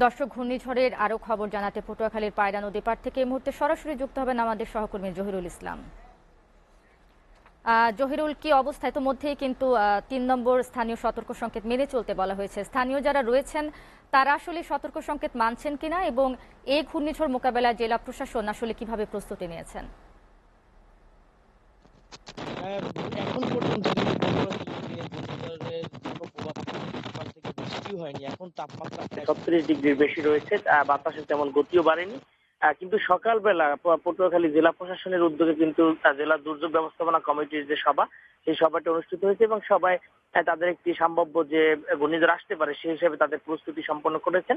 দর্শক, ঘূর্ণিঝড়ের আরও খবর জানাতে পটুয়াখালীর পায়রা নদী পাড় থেকে এই মুহূর্তে সরাসরি যুক্ত হবেন আমাদের সহকর্মী জহিরুল ইসলাম। জহিরুল, কি অবস্থা? ইতোমধ্যেই কিন্তু ৩ নম্বর স্থানীয় সতর্ক সংকেত মেনে চলতে বলা হয়েছে। স্থানীয় যারা রয়েছেন তারা আসলে সতর্ক সংকেত মানছেন কিনা এবং এই ঘূর্ণিঝড় মোকাবেলায় জেলা প্রশাসন আসলে কিভাবে প্রস্তুতি নিয়েছেন? এখন পর্যন্ত কিন্তু পটুয়াখালীতে ঘূর্ণিঝড়ের কোনো প্রভাব সকাল থেকে বৃষ্টিও হয়নি। এখন তাপমাত্রা প্রায় ৩৭ ডিগ্রির বেশি রয়েছে। বাতাসে তেমন গতিও বাড়েনি। কিন্তু সকালবেলা পটুয়াখালী জেলা প্রশাসনের উদ্যোগে কিন্তু জেলা দুর্যোগ ব্যবস্থাপনা কমিটির যে সভা, সেই সভাটি অনুষ্ঠিত হয়েছে এবং সবাই তাদের একটি সম্ভাব্য যে ঘূর্ণিঝড় আসতে পারে সেই হিসেবে তাদের প্রস্তুতি সম্পন্ন করেছেন।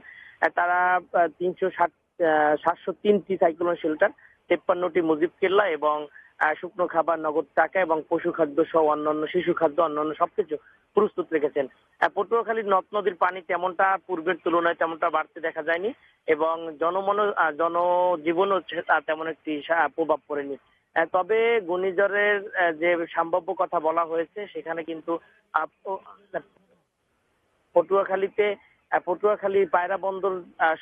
তারা ৭০৩টি সাইক্লোন শেল্টার, ৫৩টি মুজিব কেল্লা এবং শুকনো খাবার, নগদ টাকা এবং পশু খাদ্য সহ অন্যান্য শিশু খাদ্য অন্যান্য সবকিছু প্রস্তুত রেখেছেন। পটুয়াখালীর নদ নদীর পানি তেমনটা পূর্বের তুলনায় তেমনটা বাড়তে দেখা যায়নি এবং জনজীবনও তেমন একটি প্রভাব পড়েনি। তবে ঘূর্ণিঝড়ের যে সম্ভাব্য কথা বলা হয়েছে সেখানে কিন্তু পটুয়াখালীতে পটুয়াখালী পায়রা বন্দর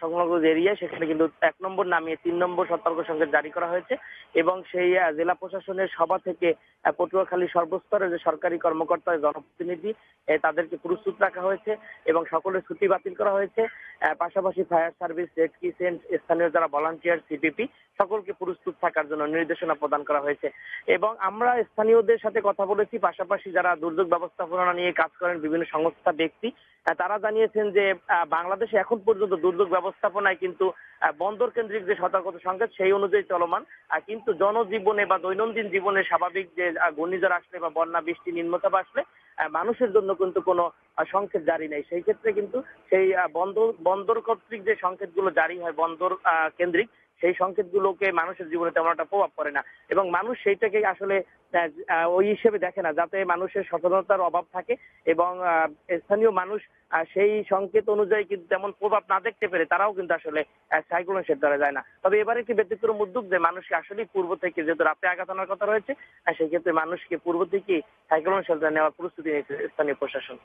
সংলগ্ন যে এরিয়া সেখানে কিন্তু ১ নম্বর নামিয়ে ৩ নম্বর সতর্ক সংকেত জারি করা হয়েছে এবং সেই জেলা প্রশাসনের সভা থেকে পটুয়াখালী সর্বস্তরের যে সরকারি কর্মকর্তা, জনপ্রতিনিধি তাদেরকে প্রস্তুত রাখা হয়েছে এবং সকলের ছুটি বাতিল করা হয়েছে। পাশাপাশি ফায়ার সার্ভিস, রেড ক্রিসেন্ট, স্থানীয় যারা ভলান্টিয়ার, সিপিপি সকলকে প্রস্তুত থাকার জন্য নির্দেশনা প্রদান করা হয়েছে এবং আমরা স্থানীয়দের সাথে কথা বলেছি। পাশাপাশি যারা দুর্যোগ ব্যবস্থাপনা নিয়ে কাজ করেন বিভিন্ন সংস্থা, ব্যক্তি, তারা জানিয়েছেন যে বাংলাদেশে এখন পর্যন্ত দুর্যোগ ব্যবস্থাপনায় কিন্তু বন্দর কেন্দ্রিক যে সতর্কতা সংকেত সেই অনুযায়ী চলমান। কিন্তু জনজীবনে বা দৈনন্দিন জীবনে স্বাভাবিক যে ঘূর্ণিঝড় আসলে বা বন্যা, বৃষ্টি, নিম্নচাপ আসলে মানুষের জন্য কিন্তু কোনো সংকেত জারি নেই। সেই ক্ষেত্রে কিন্তু সেই বন্দর কর্তৃক যে সংকেতগুলো জারি হয় বন্দর কেন্দ্রিক, সেই সংকেতগুলোকে মানুষের জীবনে তেমন একটা প্রভাব পড়ে না এবং মানুষ সেইটাকে আসলে ওই হিসেবে দেখে না, যাতে মানুষের সচেতনতার অভাব থাকে এবং স্থানীয় মানুষ সেই সংকেত অনুযায়ী কিন্তু তেমন প্রভাব না দেখতে পেরে তারাও কিন্তু আসলে সাইক্লোন শেল্টারে যায় না। তবে এবারে একটি ব্যতিক্রম উদ্যোগ যে মানুষকে আসলেই পূর্ব থেকে, যেহেতু রাতে আঘাত আনার কথা রয়েছে, সেই ক্ষেত্রে মানুষকে পূর্ব থেকে সাইক্লোন শেল্টার নেওয়ার প্রস্তুতি নিয়েছে স্থানীয় প্রশাসন।